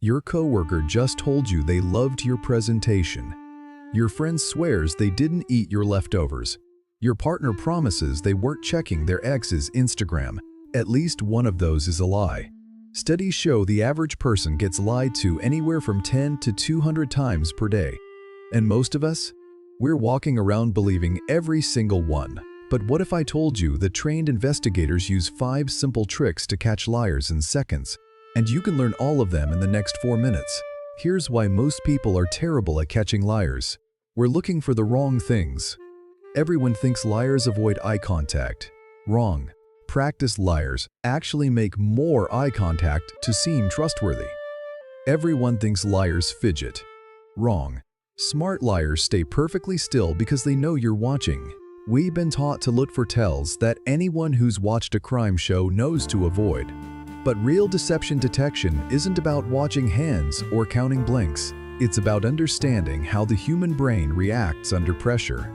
Your coworker just told you they loved your presentation. Your friend swears they didn't eat your leftovers. Your partner promises they weren't checking their ex's Instagram. At least one of those is a lie. Studies show the average person gets lied to anywhere from 10 to 200 times per day. And most of us? We're walking around believing every single one. But what if I told you that trained investigators use 5 simple tricks to catch liars in seconds, and you can learn all of them in the next 4 minutes? Here's why most people are terrible at catching liars. We're looking for the wrong things. Everyone thinks liars avoid eye contact. Wrong. Practiced liars actually make more eye contact to seem trustworthy. Everyone thinks liars fidget. Wrong. Smart liars stay perfectly still because they know you're watching. We've been taught to look for tells that anyone who's watched a crime show knows to avoid. But real deception detection isn't about watching hands or counting blinks. It's about understanding how the human brain reacts under pressure.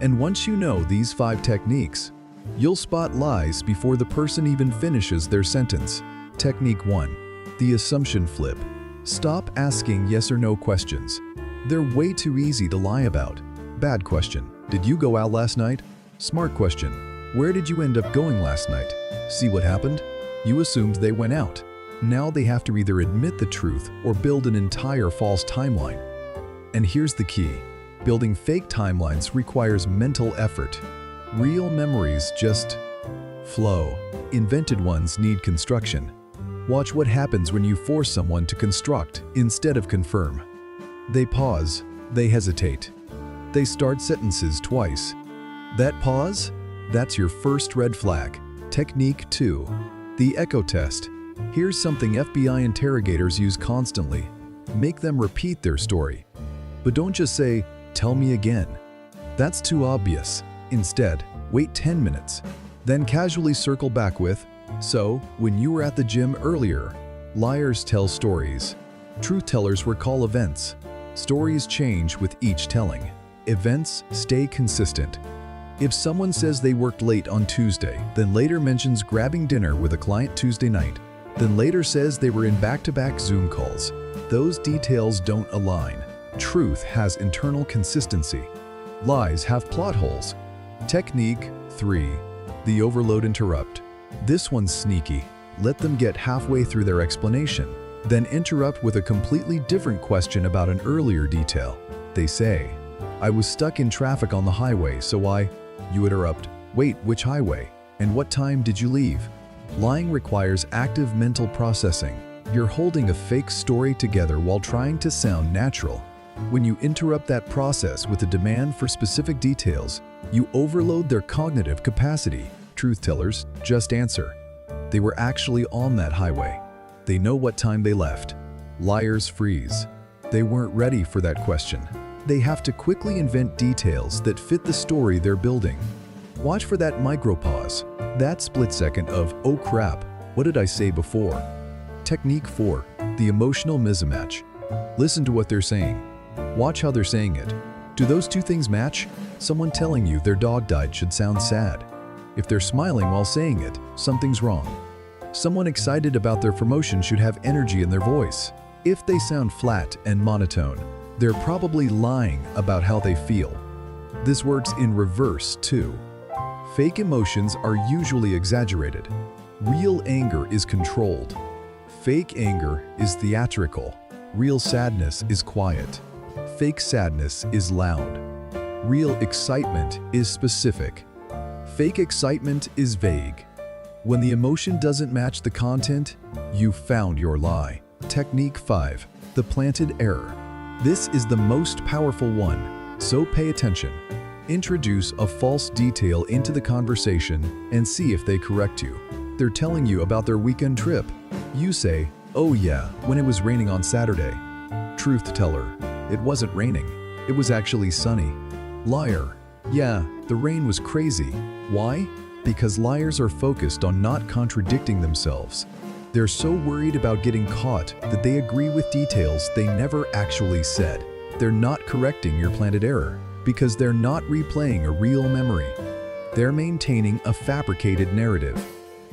And once you know these 5 techniques, you'll spot lies before the person even finishes their sentence. Technique 1. The assumption flip. Stop asking yes or no questions. They're way too easy to lie about. Bad question. Did you go out last night? Smart question. Where did you end up going last night? See what happened? You assumed they went out. Now they have to either admit the truth or build an entire false timeline. And here's the key. Building fake timelines requires mental effort. Real memories just flow. Invented ones need construction. Watch what happens when you force someone to construct instead of confirm. They pause. They hesitate. They start sentences twice. That pause? That's your first red flag. Technique 2. The echo test. Here's something FBI interrogators use constantly. Make them repeat their story. But don't just say, "Tell me again." That's too obvious. Instead, wait 10 minutes. Then casually circle back with, "So, when you were at the gym earlier." Liars tell stories. Truth tellers recall events. Stories change with each telling. Events stay consistent. If someone says they worked late on Tuesday, then later mentions grabbing dinner with a client Tuesday night, then later says they were in back-to-back Zoom calls, those details don't align. Truth has internal consistency. Lies have plot holes. Technique 3. The overload interrupt. This one's sneaky. Let them get halfway through their explanation, then interrupt with a completely different question about an earlier detail. They say, "I was stuck in traffic on the highway, so You interrupt, "Wait, which highway? And what time did you leave?" Lying requires active mental processing. You're holding a fake story together while trying to sound natural. When you interrupt that process with a demand for specific details, you overload their cognitive capacity. Truth tellers just answer. They were actually on that highway. They know what time they left. Liars freeze. They weren't ready for that question. They have to quickly invent details that fit the story they're building. Watch for that micropause, that split second of, "Oh crap, what did I say before?" Technique 4. The emotional mismatch. Listen to what they're saying. Watch how they're saying it. Do those two things match? Someone telling you their dog died should sound sad. If they're smiling while saying it, something's wrong. Someone excited about their promotion should have energy in their voice. If they sound flat and monotone, they're probably lying about how they feel. This works in reverse too. Fake emotions are usually exaggerated. Real anger is controlled. Fake anger is theatrical. Real sadness is quiet. Fake sadness is loud. Real excitement is specific. Fake excitement is vague. When the emotion doesn't match the content, you found your lie. Technique 5. The planted error. This is the most powerful one, so pay attention. Introduce a false detail into the conversation and see if they correct you. They're telling you about their weekend trip. You say, "Oh yeah, when it was raining on Saturday." Truth teller, "It wasn't raining. It was actually sunny." Liar, "Yeah, the rain was crazy." Why? Because liars are focused on not contradicting themselves. They're so worried about getting caught that they agree with details they never actually said. They're not correcting your planted error because they're not replaying a real memory. They're maintaining a fabricated narrative.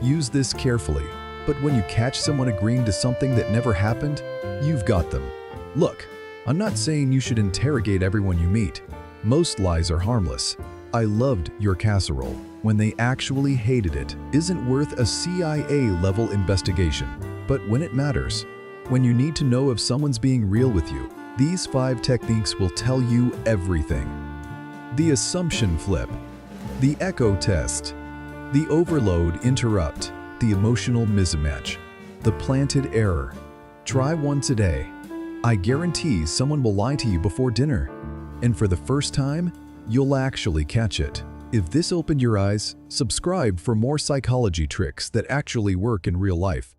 Use this carefully, but when you catch someone agreeing to something that never happened, You've got them. Look, I'm not saying you should interrogate everyone you meet. Most lies are harmless. I loved your casserole when they actually hated it isn't worth a CIA-level investigation. But when it matters, when you need to know if someone's being real with you, these 5 techniques will tell you everything. The assumption flip, the echo test, the overload interrupt, the emotional mismatch, the planted error. Try one today. I guarantee someone will lie to you before dinner. And for the first time, you'll actually catch it. If this opened your eyes, subscribe for more psychology tricks that actually work in real life.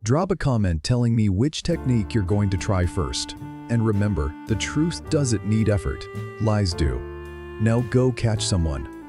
Drop a comment telling me which technique you're going to try first. And remember, the truth doesn't need effort. Lies do. Now go catch someone.